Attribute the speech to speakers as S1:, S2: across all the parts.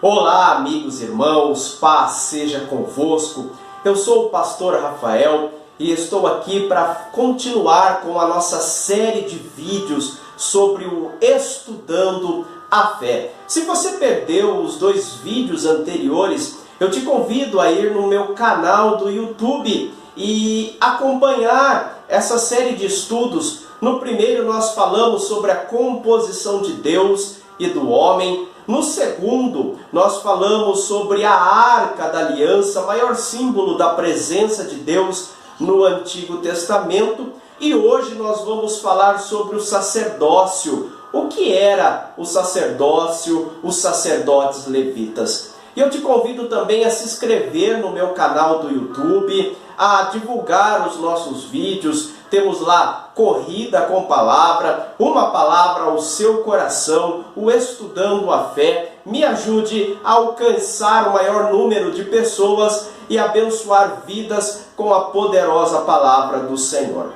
S1: Olá, amigos e irmãos, paz seja convosco. Eu sou o pastor Rafael e estou aqui para continuar com a nossa série de vídeos sobre o Estudando a Fé. Se você perdeu os 2 vídeos anteriores, eu te convido a ir no meu canal do YouTube e acompanhar essa série de estudos. No primeiro nós falamos sobre a composição de Deus e do homem. No segundo, nós falamos sobre a Arca da Aliança, maior símbolo da presença de Deus no Antigo Testamento. E hoje nós vamos falar sobre o sacerdócio. O que era o sacerdócio, os sacerdotes levitas? E eu te convido também a se inscrever no meu canal do YouTube, a divulgar os nossos vídeos. Temos lá Corrida com Palavra, uma palavra ao seu coração, o Estudando a Fé. Me ajude a alcançar o maior número de pessoas e abençoar vidas com a poderosa palavra do Senhor.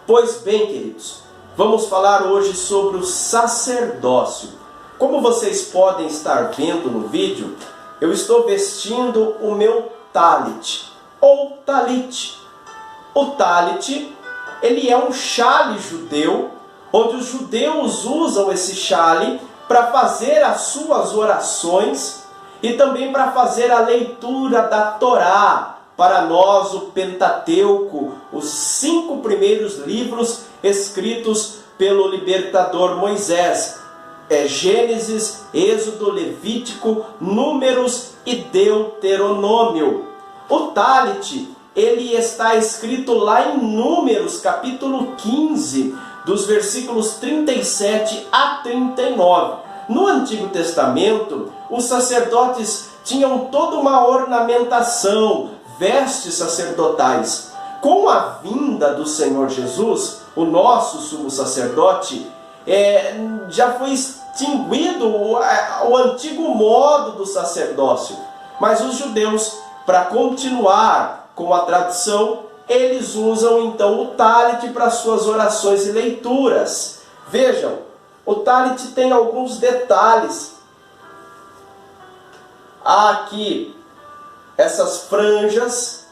S1: Pois bem, queridos, vamos falar hoje sobre o sacerdócio. Como vocês podem estar vendo no vídeo, eu estou vestindo o meu talit, ou talit. O talit, ele é um chale judeu, onde os judeus usam esse chale para fazer as suas orações e também para fazer a leitura da Torá. Para nós, o Pentateuco, os 5 primeiros livros escritos pelo libertador Moisés. Gênesis, Êxodo, Levítico, Números e Deuteronômio. O talit, ele está escrito lá em Números, capítulo 15, dos versículos 37 a 39. No Antigo Testamento, os sacerdotes tinham toda uma ornamentação, vestes sacerdotais. Com a vinda do Senhor Jesus, o nosso sumo sacerdote, já foi extinguido o antigo modo do sacerdócio. Mas os judeus, para continuar com a tradição, eles usam então o talit para suas orações e leituras. Vejam, o talit tem alguns detalhes. Há aqui essas franjas.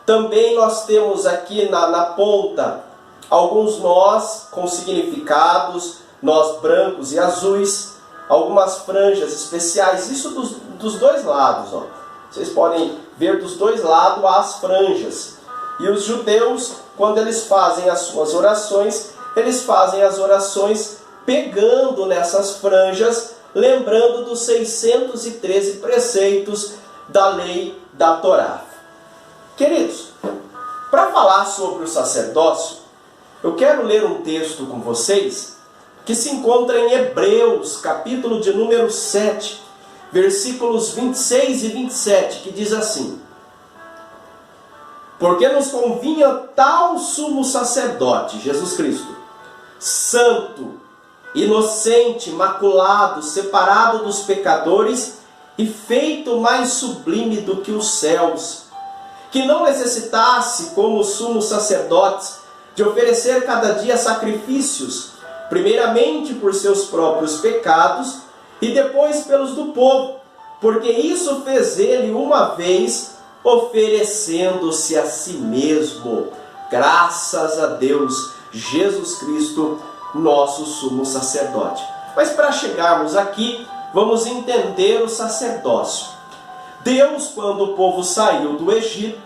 S1: Também nós temos aqui na ponta alguns nós com significados, nós brancos e azuis, algumas franjas especiais, isso dos 2 lados, ó. Vocês podem ver dos 2 lados as franjas. E os judeus, quando eles fazem as suas orações, eles fazem as orações pegando nessas franjas, lembrando dos 613 preceitos da lei da Torá. Queridos, para falar sobre o sacerdócio, eu quero ler um texto com vocês que se encontra em Hebreus, capítulo de número 7, versículos 26 e 27, que diz assim: porque nos convinha tal sumo sacerdote, Jesus Cristo, santo, inocente, imaculado, separado dos pecadores e feito mais sublime do que os céus, que não necessitasse, como os sumos sacerdotes, de oferecer cada dia sacrifícios, primeiramente por seus próprios pecados e depois pelos do povo, porque isso fez ele uma vez, oferecendo-se a si mesmo. Graças a Deus, Jesus Cristo, nosso sumo sacerdote. Mas para chegarmos aqui, vamos entender o sacerdócio. Deus, quando o povo saiu do Egito,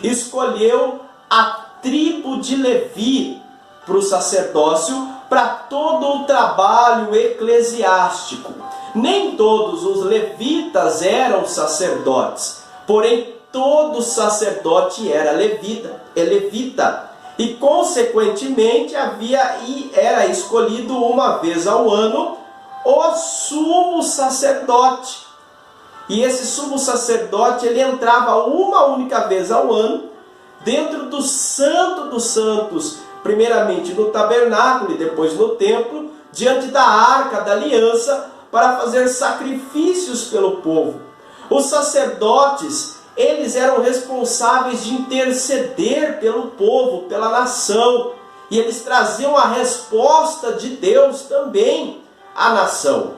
S1: escolheu a tribo de Levi para o sacerdócio, para todo o trabalho eclesiástico. Nem todos os levitas eram sacerdotes, porém todo sacerdote era levita. E consequentemente era escolhido uma vez ao ano o sumo sacerdote. E esse sumo sacerdote, ele entrava uma única vez ao ano dentro do Santo dos Santos, primeiramente no tabernáculo e depois no templo, diante da Arca da Aliança, para fazer sacrifícios pelo povo. Os sacerdotes, eles eram responsáveis de interceder pelo povo, pela nação, e eles traziam a resposta de Deus também à nação.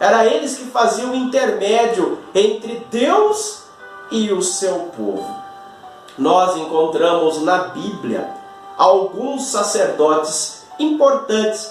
S1: Era eles que faziam o intermédio entre Deus e o seu povo. Nós encontramos na Bíblia alguns sacerdotes importantes.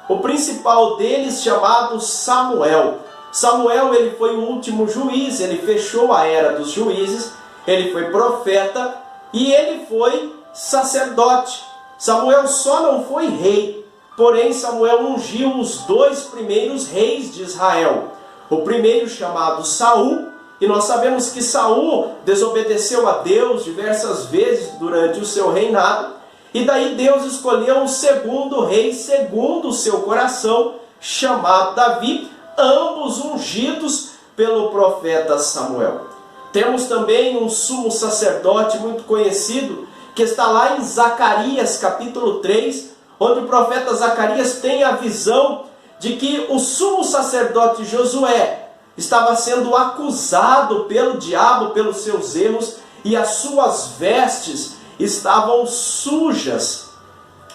S1: O principal deles, chamado Samuel. Samuel, ele foi o último juiz, ele fechou a era dos juízes, ele foi profeta e ele foi sacerdote. Samuel só não foi rei, porém Samuel ungiu os 2 primeiros reis de Israel. O primeiro, chamado Saul, e nós sabemos que Saul desobedeceu a Deus diversas vezes durante o seu reinado, e daí Deus escolheu um segundo rei segundo o seu coração, chamado Davi, ambos ungidos pelo profeta Samuel. Temos também um sumo sacerdote muito conhecido, que está lá em Zacarias capítulo 3, onde o profeta Zacarias tem a visão de que o sumo sacerdote Josué estava sendo acusado pelo diabo, pelos seus erros, e as suas vestes estavam sujas.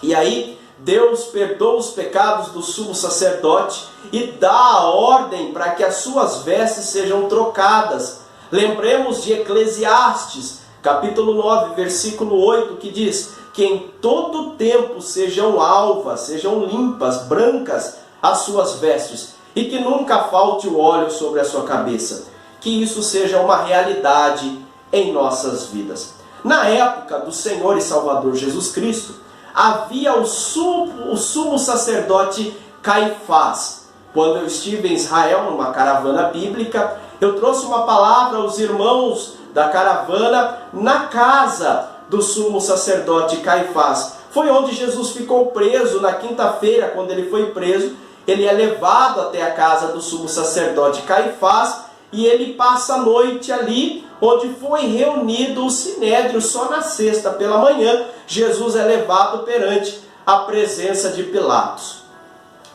S1: E aí Deus perdoa os pecados do sumo sacerdote e dá a ordem para que as suas vestes sejam trocadas. Lembremos de Eclesiastes, capítulo 9, versículo 8, que diz que em todo tempo sejam alvas, sejam limpas, brancas as suas vestes, e que nunca falte o óleo sobre a sua cabeça. Que isso seja uma realidade em nossas vidas. Na época do Senhor e Salvador Jesus Cristo, havia o sumo sacerdote Caifás. Quando eu estive em Israel, numa caravana bíblica, eu trouxe uma palavra aos irmãos da caravana na casa do sumo sacerdote Caifás. Foi onde Jesus ficou preso na quinta-feira. Quando ele foi preso, ele é levado até a casa do sumo sacerdote Caifás e ele passa a noite ali, onde foi reunido o sinédrio. Só na sexta pela manhã, Jesus é levado perante a presença de Pilatos.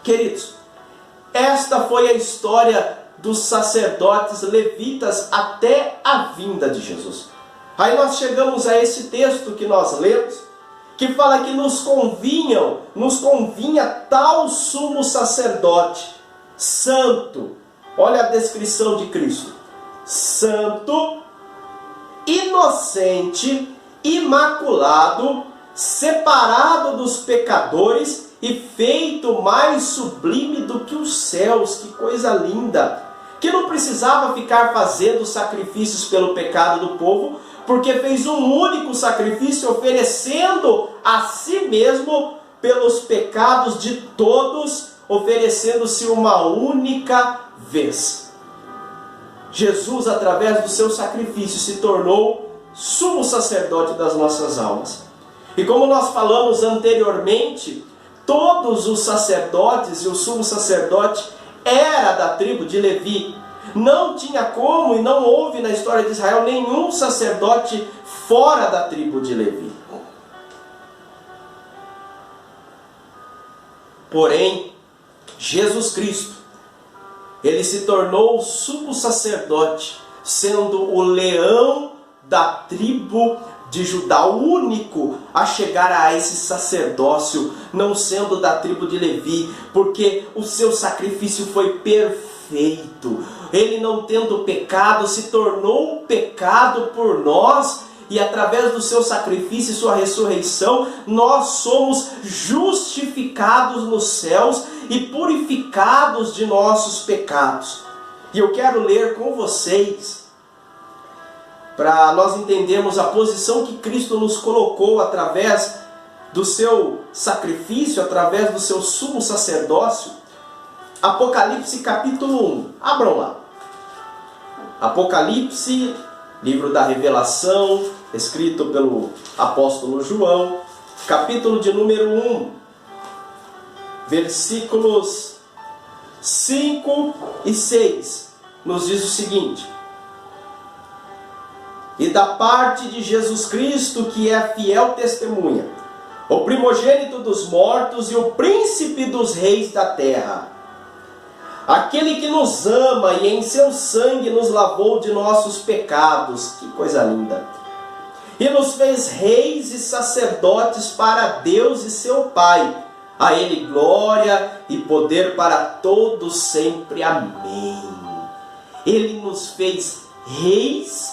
S1: Queridos, esta foi a história dos sacerdotes levitas até a vinda de Jesus. Aí nós chegamos a esse texto que nós lemos, que fala que nos convinha tal sumo sacerdote, santo. Olha a descrição de Cristo: santo, inocente, imaculado, separado dos pecadores e feito mais sublime do que os céus. Que coisa linda! Que não precisava ficar fazendo sacrifícios pelo pecado do povo, porque fez um único sacrifício, oferecendo a si mesmo pelos pecados de todos, oferecendo-se uma única vez. Jesus, através do seu sacrifício, se tornou sumo sacerdote das nossas almas. E como nós falamos anteriormente, todos os sacerdotes e o sumo sacerdote era da tribo de Levi. Não tinha como e não houve na história de Israel nenhum sacerdote fora da tribo de Levi. Porém, Jesus Cristo, ele se tornou o sumo sacerdote, sendo o leão da tribo de Judá, o único a chegar a esse sacerdócio, não sendo da tribo de Levi, porque o seu sacrifício foi perfeito. Ele, não tendo pecado, se tornou pecado por nós, e através do seu sacrifício e sua ressurreição, nós somos justificados nos céus e purificados de nossos pecados. E eu quero ler com vocês, para nós entendermos a posição que Cristo nos colocou através do seu sacrifício, através do seu sumo sacerdócio. Apocalipse capítulo 1. Abram lá. Apocalipse, livro da Revelação, escrito pelo apóstolo João, capítulo de número 1, versículos 5 e 6, nos diz o seguinte: e da parte de Jesus Cristo, que é a fiel testemunha, o primogênito dos mortos e o príncipe dos reis da terra, aquele que nos ama e em seu sangue nos lavou de nossos pecados. Que coisa linda! E nos fez reis e sacerdotes para Deus e seu Pai. A Ele glória e poder para todos sempre. Amém. Ele nos fez reis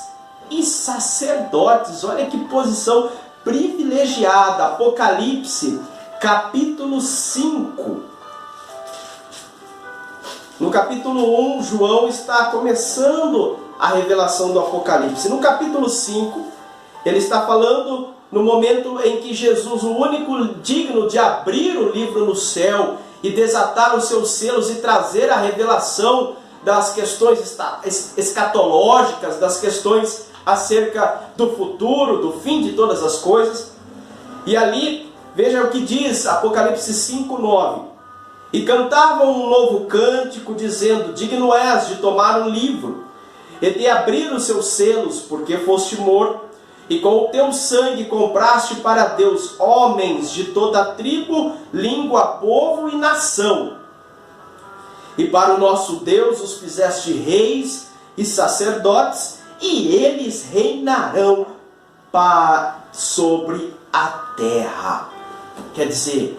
S1: e sacerdotes. Olha que posição privilegiada. Apocalipse, capítulo 5. No capítulo 1, João está começando a revelação do Apocalipse. No capítulo 5, ele está falando no momento em que Jesus, o único digno de abrir o livro no céu e desatar os seus selos e trazer a revelação das questões escatológicas, das questões acerca do futuro, do fim de todas as coisas. E ali, veja o que diz Apocalipse 5:9. E cantavam um novo cântico, dizendo: digno és de tomar um livro e de abrir os seus selos, porque foste morto, e com o teu sangue compraste para Deus homens de toda tribo, língua, povo e nação. E para o nosso Deus os fizeste reis e sacerdotes, e eles reinarão sobre a terra. Quer dizer,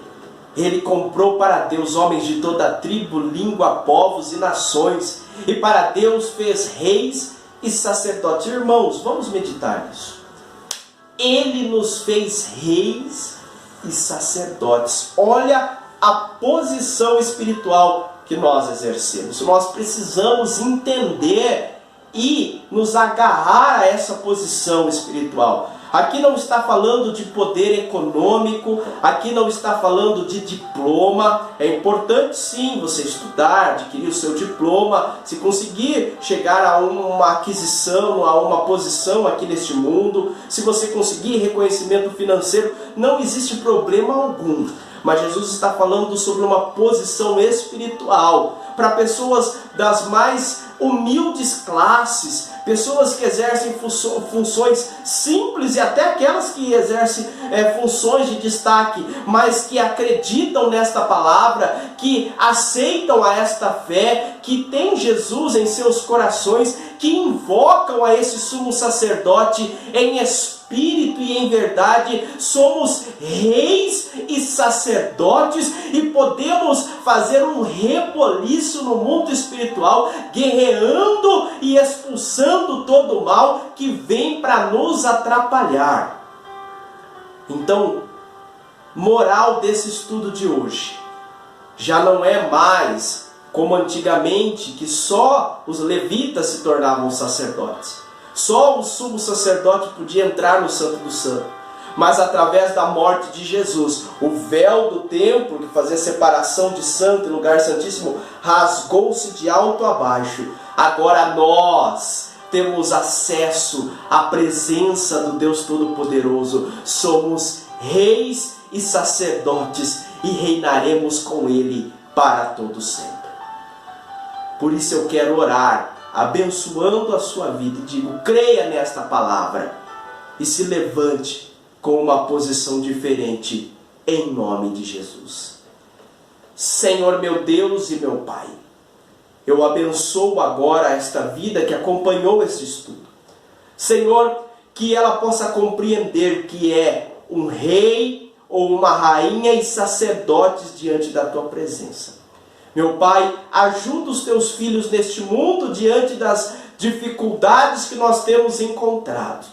S1: ele comprou para Deus homens de toda tribo, língua, povos e nações. E para Deus fez reis e sacerdotes. Irmãos, vamos meditar nisso. Ele nos fez reis e sacerdotes. Olha a posição espiritual que nós exercemos. Nós precisamos entender e nos agarrar a essa posição espiritual. Aqui não está falando de poder econômico, aqui não está falando de diploma. É importante sim você estudar, adquirir o seu diploma, se conseguir chegar a uma aquisição, a uma posição aqui neste mundo, se você conseguir reconhecimento financeiro, não existe problema algum. Mas Jesus está falando sobre uma posição espiritual para pessoas das mais humildes classes, pessoas que exercem funções simples e até aquelas que exercem funções de destaque, mas que acreditam nesta palavra, que aceitam a esta fé, que têm Jesus em seus corações, que invocam a esse sumo sacerdote em espírito e em verdade. Somos reis e sacerdotes e podemos fazer um reboliço no mundo espiritual, guerreando e expulsando todo o mal que vem para nos atrapalhar. Então, moral desse estudo de hoje: já não é mais como antigamente, que só os levitas se tornavam sacerdotes. Só o sumo sacerdote podia entrar no Santo do Santo. Mas através da morte de Jesus, o véu do templo, que fazia separação de santo e lugar santíssimo, rasgou-se de alto a baixo. Agora nós temos acesso à presença do Deus Todo-Poderoso. Somos reis e sacerdotes e reinaremos com Ele para todo sempre. Por isso eu quero orar, abençoando a sua vida, e digo: creia nesta palavra e se levante com uma posição diferente, em nome de Jesus. Senhor meu Deus e meu Pai, eu abençoo agora esta vida que acompanhou esse estudo. Senhor, que ela possa compreender que é um rei ou uma rainha e sacerdotes diante da tua presença. Meu Pai, ajuda os teus filhos neste mundo diante das dificuldades que nós temos encontrado.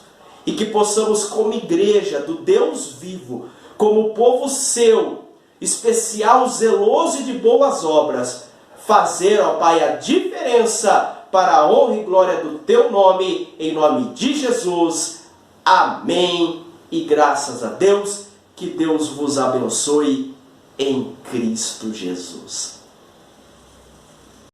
S1: E que possamos, como igreja do Deus vivo, como povo seu, especial, zeloso e de boas obras, fazer, ó Pai, a diferença para a honra e glória do teu nome, em nome de Jesus. Amém. E graças a Deus, que Deus vos abençoe em Cristo Jesus.